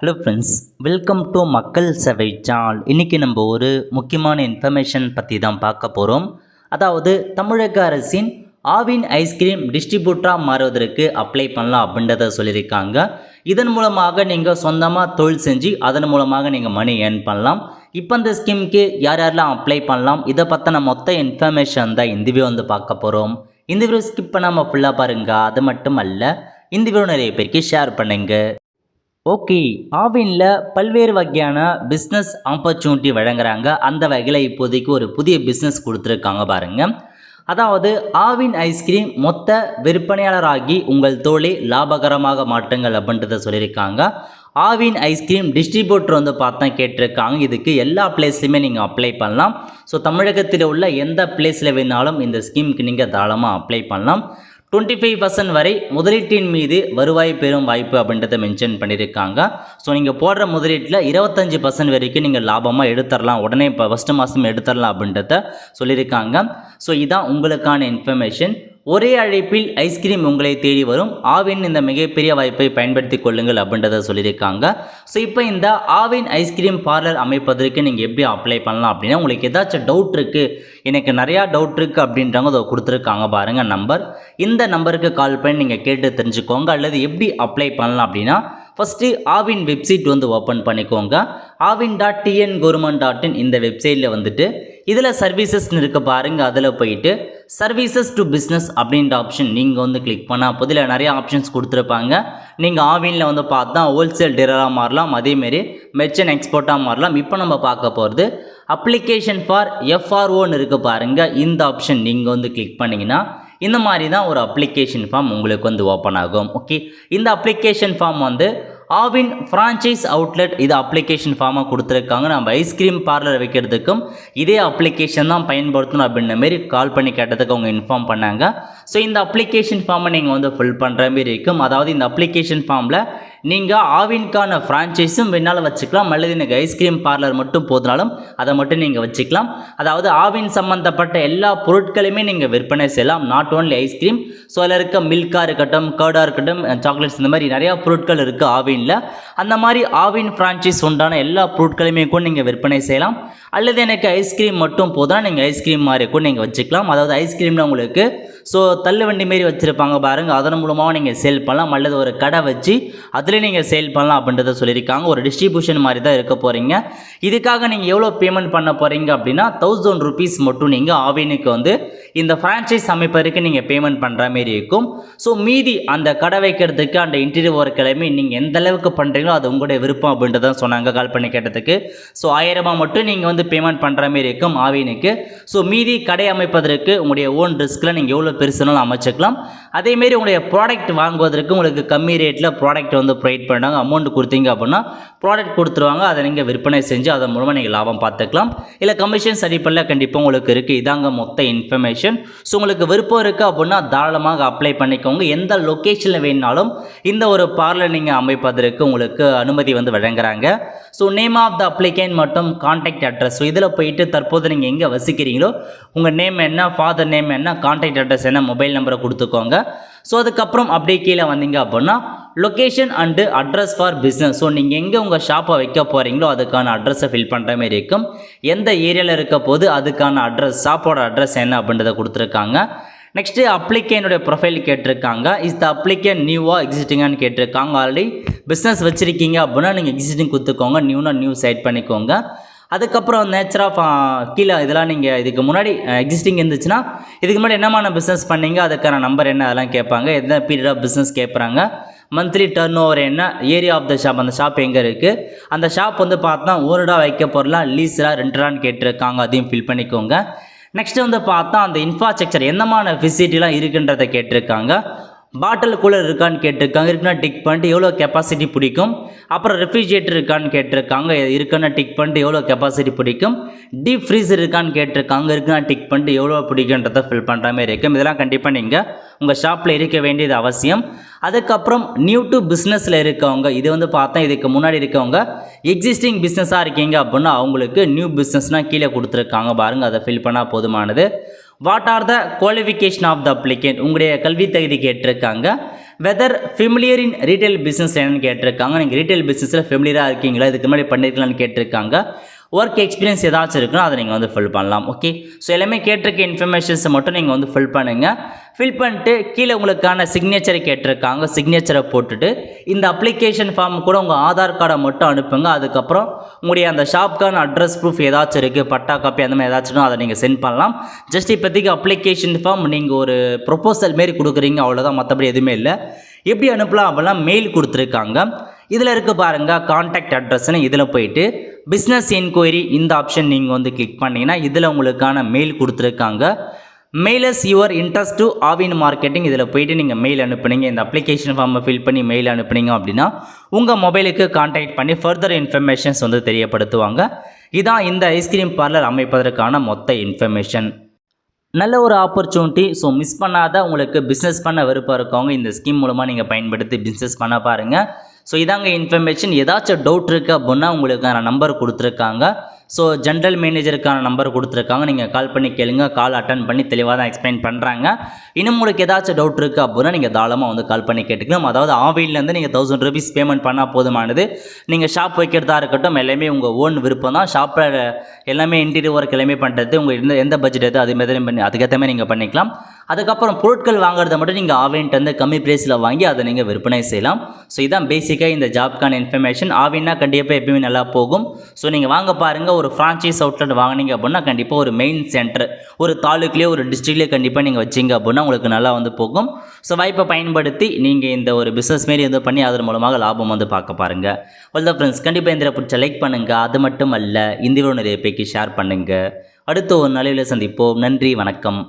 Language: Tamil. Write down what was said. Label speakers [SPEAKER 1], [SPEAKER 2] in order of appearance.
[SPEAKER 1] ஹலோ ஃப்ரெண்ட்ஸ், வெல்கம் டு மக்கள் சேவை சேனல். இன்றைக்கி நம்ம ஒரு முக்கியமான இன்ஃபர்மேஷன் பற்றி தான் பார்க்க போகிறோம். அதாவது தமிழக அரசின் ஆவின் ஐஸ்கிரீம் டிஸ்ட்ரிபியூட்டராக மாறுவதற்கு அப்ளை பண்ணலாம் அப்படின்றத சொல்லியிருக்காங்க. இதன் மூலமாக நீங்கள் சொந்தமாக தொழில் செஞ்சு அதன் மூலமாக நீங்கள் மணி ஏர்ன் பண்ணலாம். இப்போ இந்த ஸ்கீமுக்கு யார் யாரெல்லாம் அப்ளை பண்ணலாம், இதை பற்றின மொத்த இன்ஃபர்மேஷன் தான் இந்த வீடியோ பார்க்க போகிறோம். இந்த வீடியோ ஸ்கிப் பண்ணாமல் ஃபுல்லாக பாருங்கள். அது மட்டும் அல்ல, இந்த வீடியோ நிறைய பேருக்கு ஷேர் பண்ணுங்கள். ஓகே, ஆவினில் பல்வேறு வகையான பிஸ்னஸ் ஆப்பர்ச்சுனிட்டி வழங்குறாங்க. அந்த வகையில் இப்போதைக்கு ஒரு புதிய பிஸ்னஸ் கொடுத்துருக்காங்க பாருங்கள். அதாவது ஆவின் ஐஸ்கிரீம் மொத்த விற்பனையாளராகி உங்கள் தொழிலை லாபகரமாக மாற்றுங்கள் அப்படின்றத சொல்லியிருக்காங்க. ஆவின் ஐஸ்கிரீம் டிஸ்ட்ரிபியூட்டர் பார்த்தா கேட்டிருக்காங்க. இதுக்கு எல்லா பிளேஸ்லையுமே நீங்கள் அப்ளை பண்ணலாம். ஸோ தமிழகத்தில் உள்ள எந்த பிளேஸில் வேணாலும் இந்த ஸ்கீமுக்கு நீங்கள் தாராளமாக அப்ளை பண்ணலாம். 25% வரை முதலீட்டின் மீது வருவாய் பெறும் வாய்ப்பு அப்படின்றத மென்ஷன் பண்ணியிருக்காங்க. ஸோ நீங்கள் போடுற முதலீட்டில் 25% வரைக்கும் நீங்கள் லாபமாக எடுத்துடலாம், உடனே இப்போ ஃபஸ்ட்டு மாதம் எடுத்துடலாம் அப்படின்றத சொல்லியிருக்காங்க. ஸோ இதுதான் உங்களுக்கான இன்ஃபர்மேஷன். ஒரே அழைப்பில் ஐஸ்கிரீம் உங்களை தேடி வரும். ஆவின் இந்த மிகப்பெரிய வாய்ப்பை பயன்படுத்தி கொள்ளுங்கள் அப்படின்றத சொல்லியிருக்காங்க. ஸோ இப்போ இந்த ஆவின் ஐஸ்கிரீம் பார்லர் அமைப்பதற்கு நீங்கள் எப்படி அப்ளை பண்ணலாம் அப்படின்னா, உங்களுக்கு ஏதாச்சும் டவுட் இருக்குது, எனக்கு நிறையா டவுட் இருக்குது அப்படின்றவங்க அதை கொடுத்துருக்காங்க பாருங்கள் நம்பர். இந்த நம்பருக்கு கால் பண்ணி நீங்கள் கேட்டு தெரிஞ்சுக்கோங்க. அல்லது எப்படி அப்ளை பண்ணலாம் அப்படின்னா, ஃபஸ்ட்டு ஆவின் வெப்சைட் ஓப்பன் பண்ணிக்கோங்க. avin.tngov.in இந்த வெப்சைட்டில் இதில் சர்வீசஸ்ன்னு இருக்க பாருங்கள். அதில் போயிட்டு சர்வீசஸ் டு பிஸ்னஸ் அப்படின்ற ஆப்ஷன் நீங்கள் கிளிக் பண்ணால் புதில் நிறைய ஆப்ஷன்ஸ் கொடுத்துருப்பாங்க. நீங்கள் ஆவினில் பார்த்தா ஹோல்சேல் டீலராக மாறலாம், அதேமாரி மெர்ச்சன்ட் எக்ஸ்போர்ட்டாக மாறலாம். இப்போ நம்ம பார்க்க போகிறது அப்ளிகேஷன் ஃபார் எஃப்ஆர்ஓன்னு இருக்க பாருங்கள். இந்த ஆப்ஷன் நீங்கள் கிளிக் பண்ணிங்கன்னா இந்த மாதிரி தான் ஒரு அப்ளிகேஷன் ஃபார்ம் உங்களுக்கு ஓப்பன் ஆகும். ஓகே, இந்த application form Aavin franchise outlet இது அப்ளிகேஷன் ஃபார்மாக கொடுத்துருக்காங்க. நம்ம ஐஸ்கிரீம் பார்லர் வைக்கிறதுக்கும் இதே அப்ளிகேஷன் தான் பயன்படுத்தணும் அப்படின்ற மாரி கால் பண்ணி கேட்டதுக்கு அவங்க இன்ஃபார்ம் பண்ணாங்க. ஸோ இந்த அப்ளிகேஷன் ஃபார்மை நீங்கள் ஃபில் பண்ணுற மாரி இருக்கும். அதாவது இந்த அப்ளிகேஷன் ஃபார்மில் நீங்கள் ஆவின்கான ஃப்ரான்ச்சைஸும் வேணாலும் வச்சுக்கலாம், அல்லது எனக்கு ஐஸ்கிரீம் பார்லர் மட்டும் போதுனாலும் அதை மட்டும் நீங்கள் வச்சுக்கலாம். அதாவது ஆவின் சம்மந்தப்பட்ட எல்லா பொருட்களையுமே நீங்கள் விற்பனை செய்யலாம், நாட் ஓன்லி ஐஸ்கிரீம். ஸோ அதில் இருக்க மில்காக இருக்கட்டும், கர்டாக இருக்கட்டும், சாக்லேட்ஸ், இந்த மாதிரி நிறையா பொருட்கள் இருக்குது ஆவினில். அந்த மாதிரி ஆவின் ஃப்ரான்ச்சைஸ் உண்டான எல்லா பொருட்களையுமே கூட நீங்கள் விற்பனை செய்யலாம். அல்லது எனக்கு ஐஸ்கிரீம் மட்டும் போதும், நீங்கள் ஐஸ்கிரீம் மாதிரி கூட நீங்கள் வச்சுக்கலாம். அதாவது ஐஸ்கிரீமில் உங்களுக்கு தள்ளு வண்டி மாரி வச்சுருப்பாங்க பாருங்கள், அதன் மூலமாக நீங்கள் சேல் பண்ணலாம். அல்லது ஒரு கடை வச்சு அதில் நீங்கள் சேல் பண்ணலாம் அப்படின்றத சொல்லியிருக்காங்க. ஒரு டிஸ்ட்ரிபியூஷன் மாதிரி தான் இருக்க போகிறீங்க. இதுக்காக நீங்கள் எவ்வளோ பேமெண்ட் பண்ண போகிறீங்க அப்படின்னா 1000 rupees மட்டும் நீங்கள் ஆவினுக்கு இந்த ஃப்ரான்ச்சைஸ் அமைப்பதற்கு நீங்கள் பேமெண்ட் பண்ணுற மாரி இருக்கும். ஸோ மீதி அந்த கடை வைக்கிறதுக்கு அந்த இன்டீரியர் ஒர்க் எல்லாமே நீங்கள் எந்த அளவுக்கு பண்ணுறீங்களோ அது உங்களுடைய விருப்பம் அப்படின்றத சொன்னாங்க கால் பண்ணி கேட்டதுக்கு. ஸோ 1000 ரூபாய் மட்டும் நீங்கள் பேமெண்ட் பண்ணுற மாரி இருக்கும் ஆவினுக்கு. ஸோ மீதி கடை அமைப்பதற்கு உங்களுடைய ஓன் ரிஸ்கில் நீங்கள் எவ்வளோ பெருசுனாலும் அமைச்சிக்கலாம். அதேமாரி உங்களுடைய ப்ராடக்ட் வாங்குவதற்கு உங்களுக்கு கம்மி ரேட்டில் ப்ராடக்ட் ப்ரொவைட் பண்ணுறாங்க. அமௌண்ட் கொடுத்தீங்க அப்படின்னா ப்ராடக்ட் கொடுத்துருவாங்க, அதை நீங்கள் விற்பனை செஞ்சு அதன் மூலமாக நீங்கள் லாபம் பார்த்துக்கலாம். இல்லை கமிஷன்ஸ் அடிப்படையில் கண்டிப்பாக உங்களுக்கு இருக்குது. இதாங்க மொத்த இன்ஃபர்மேஷன். ஸோ உங்களுக்கு விருப்பம் இருக்குது அப்படின்னா தாராளமாக அப்ளை பண்ணிக்கோங்க. எந்த லொக்கேஷனில் வேணாலும் இந்த ஒரு பார்லர் நீங்கள் அமைப்பதற்கு உங்களுக்கு அனுமதி வழங்குறாங்க. So name of the applicant மற்றும் கான்டாக்ட் அட்ரஸ். ஸோ இதில் போயிட்டு தற்போது நீங்கள் எங்கே வசிக்கிறீங்களோ உங்கள் நேம் என்ன, ஃபாதர் நேம் என்ன, கான்டாக்ட் அட்ரஸ் என்ன, மொபைல் நம்பரை கொடுத்துக்கோங்க. ஸோ அதுக்கப்புறம் அப்படியே கீழே வந்தீங்க அப்படின்னா location and address for business. So நீங்கள் எங்கே உங்கள் ஷாப்பை வைக்க போகிறீங்களோ அதுக்கான அட்ரஸை ஃபில் பண்ணுற மாதிரி இருக்கும். எந்த ஏரியாவில் இருக்க போது அதுக்கான அட்ரஸ், ஷாப்போட அட்ரஸ் என்ன அப்படின்றத கொடுத்துருக்காங்க. நெக்ஸ்ட்டு அப்ளிகேனுடைய ப்ரொஃபைல் கேட்டிருக்காங்க. இஸ் த அப்ளிகேன் நியூவாக எக்ஸிஸ்டிங்கான்னு கேட்டிருக்காங்க. ஆல்ரெடி பிஸ்னஸ் வச்சுருக்கீங்க அப்படின்னா நீங்கள் எக்ஸிஸ்டிங் கொடுத்துக்கோங்க, நியூனா நியூ செட் பண்ணிக்கோங்க. அதுக்கப்புறம் நேச்சர் ஆஃப் கீழே இதெல்லாம் நீங்கள் இதுக்கு முன்னாடி எக்ஸிஸ்டிங் இருந்துச்சுன்னா இதுக்கு முன்னாடி என்னமான பிஸ்னஸ் பண்ணீங்க, அதுக்கான நம்பர் என்ன, அதெல்லாம் கேட்பாங்க. எந்த பீரியட் ஆஃப் பிஸ்னஸ் கேட்குறாங்க, மந்த்லி டர்ன் ஓவர் என்ன, ஏரியா ஆஃப் த ஷாப், அந்த ஷாப் எங்கே இருக்குது, அந்த ஷாப் பார்த்தா ஓனடாக வைக்க போகிறலாம், லீஸாக ரெண்டரான்னு கேட்டிருக்காங்க, அதையும் ஃபில் பண்ணிக்கோங்க. நெக்ஸ்ட்டு பார்த்தா அந்த இன்ஃப்ராஸ்ட்ரக்சர் என்னமான ஃபெசிலிட்டிலாம் இருக்குன்றதை கேட்டிருக்காங்க. பாட்டில் கூலர் இருக்கான்னு கேட்டிருக்காங்க, இருக்குன்னா டிக் பண்ணிட்டு எவ்வளோ கெப்பாசிட்டி பிடிக்கும். அப்புறம் ரெஃப்ரிஜிரேட்டர் இருக்கான்னு கேட்டிருக்காங்க, இருக்குன்னா டிக் பண்ணிட்டு எவ்வளோ கெப்பாசிட்டி பிடிக்கும். டீப் ஃப்ரீசர் இருக்கான்னு கேட்டிருக்காங்க, இருக்குன்னா டிக் பண்ணிட்டு எவ்வளோ பிடிக்குன்றதை ஃபில் பண்ணுற மாதிரி இருக்கும். இதெல்லாம் கண்டிப்பாக நீங்கள் உங்கள் ஷாப்பில் இருக்க வேண்டியது அவசியம். அதுக்கப்புறம் நியூ டு பிஸ்னஸில் இருக்கவங்க, இது பார்த்தா இதுக்கு முன்னாடி இருக்கவங்க எக்ஸிஸ்டிங் பிஸ்னஸாக இருக்கீங்க அப்படின்னா அவங்களுக்கு நியூ பிஸ்னஸ்னால் கீழே கொடுத்துருக்காங்க பாருங்கள், அதை ஃபில் பண்ணால் போதுமானது. What are the qualification of the applicant, உங்களுடைய கல்வி தகுதி கேட்டிருக்காங்க. Whether familiar in retail business என்னன்னு கேட்டிருக்காங்க. நீங்கள் ரீட்டைல் பிஸ்னஸில் ஃபெமிலியராக இருக்கீங்களா, இதுக்கு முன்னாடி பண்ணியிருக்கலான்னு கேட்டிருக்காங்க. ஒர்க் எக்ஸ்பீரியன்ஸ் ஏதாச்சும் இருக்குன்னா அதை நீங்கள் வந்து ஃபில் பண்ணலாம். ஓகே, ஸோ எல்லாமே கேட்டிருக்க இன்ஃபர்மேஷன்ஸை மட்டும் நீங்கள் வந்து ஃபில் பண்ணுங்கள். ஃபில் பண்ணிட்டு கீழே உங்களுக்கான சிக்னேச்சரை கேட்டிருக்காங்க. சிக்னேச்சரை போட்டுட்டு இந்த அப்ளிகேஷன் ஃபார்ம் கூட உங்கள் ஆதார் கார்டை மட்டும் அனுப்புங்க. அதுக்கப்புறம் உங்களுடைய அந்த ஷாப்க்கான அட்ரஸ் ப்ரூஃப் ஏதாச்சும் இருக்குது, பட்டா காப்பி அந்த மாதிரி ஏதாச்சும் அதை நீங்கள் சென்ட் பண்ணலாம். ஜஸ்ட் இப்போதைக்கு அப்ளிகேஷன் ஃபார்ம் நீங்கள் ஒரு ப்ரொப்போசல் மாரி கொடுக்குறீங்க, அவ்வளோதான், மற்றபடி எதுவுமே இல்லை. எப்படி அனுப்பலாம் அப்படின்னா மெயில் கொடுத்துருக்காங்க. இதில் இருக்க பாருங்கள் கான்டாக்ட் அட்ரஸ்ன்னு, இதில் போயிட்டு பிஸ்னஸ் என்கொயரி இந்த ஆப்ஷன் நீங்கள் வந்து கிளிக் பண்ணிங்கன்னா இதில் உங்களுக்கான மெயில் கொடுத்துருக்காங்க. மெயிலஸ் your interest to Aavin marketing, இதில் போயிட்டு நீங்கள் மெயில் அனுப்புனீங்க, இந்த அப்ளிகேஷன் ஃபார்மை ஃபில் பண்ணி மெயில் அனுப்புனீங்க அப்படின்னா உங்கள் மொபைலுக்கு கான்டாக்ட் பண்ணி ஃபர்தர் இன்ஃபர்மேஷன்ஸ் வந்து தெரியப்படுத்துவாங்க. இதான் இந்த ஐஸ்கிரீம் பார்லர் அமைப்பதற்கான மொத்த இன்ஃபர்மேஷன். நல்ல ஒரு ஆப்பர்ச்சுனிட்டி. ஸோ மிஸ் பண்ணாத, உங்களுக்கு பிஸ்னஸ் பண்ண விருப்பம் இருக்கவங்க இந்த ஸ்கீம் மூலமாக நீங்கள் பயன்படுத்தி பிஸ்னஸ் பண்ண பாருங்கள். ஸோ இதாங்க இன்ஃபர்மேஷன். ஏதாச்சும் டவுட் இருக்குது அப்படின்னா உங்களுக்கான நம்பர் கொடுத்துருக்காங்க. ஸோ ஜென்ரல் மேனேஜருக்கான நம்பர் கொடுத்துருக்காங்க, நீங்கள் கால் பண்ணி கேளுங்க. கால் அட்டன் பண்ணி தெளிவாக தான் எக்ஸ்பிளைன் பண்ணுறாங்க. இன்னும் உங்களுக்கு ஏதாச்சும் டவுட் இருக்குது அப்படின்னா நீங்கள் தாராளமாக வந்து கால் பண்ணி கேட்டுக்கலாம். அதாவது ஆவின்லேருந்து நீங்கள் 1000 rupees பேமெண்ட் பண்ணால் போதுமானது. நீங்கள் ஷாப் வைக்கிறதா இருக்கட்டும் எல்லாமே உங்கள் ஓன் விருப்பம் தான். ஷாப்பில் எல்லாமே இன்டீரியர் ஒர்க் எல்லாமே பண்ணுறது உங்கள் எந்த பட்ஜெட் எது அதுமாதிரி பண்ணி அதுக்கேற்ற மாதிரி நீங்கள் பண்ணிக்கலாம். அதுக்கப்புறம் பொருட்கள் வாங்குறத மட்டும் நீங்கள் ஆவின்ட்டு கம்மி ப்ரைஸில் வாங்கி அதை நீங்கள் விற்பனை செய்யலாம். ஸோ இதான் பேசிக்காக இந்த ஜாப்க்கான இன்ஃபர்மேஷன். ஆவின்னா கண்டிப்பாக எப்பயுமே நல்லா போகும். ஸோ நீங்கள் வாங்க பாருங்கள். ஒரு ஃப்ரான்ச்சைஸ் அவுட்லெட் வாங்கினீங்க அப்படின்னா கண்டிப்பாக ஒரு மெயின் சென்டர், ஒரு தாலுக்குலேயே ஒரு டிஸ்ட்ரிக்ட்லேயே கண்டிப்பாக நீங்கள் வச்சிங்க அப்படின்னா உங்களுக்கு நல்லா வந்து போகும். ஸோ வாய்ப்பை பயன்படுத்தி நீங்கள் இந்த ஒரு பிஸ்னஸ் மாரி வந்து பண்ணி அதன் மூலமாக லாபம் வந்து பார்க்க பாருங்கள். வெல் தான் ஃப்ரெண்ட்ஸ், கண்டிப்பாக இந்த பிடிச்ச லைக் பண்ணுங்கள். அது மட்டும் அல்ல, இந்த வீடியோ நிறைய பேருக்கு ஷேர் பண்ணுங்கள். அடுத்த ஒரு நல்ல சந்திப்போம். நன்றி, வணக்கம்.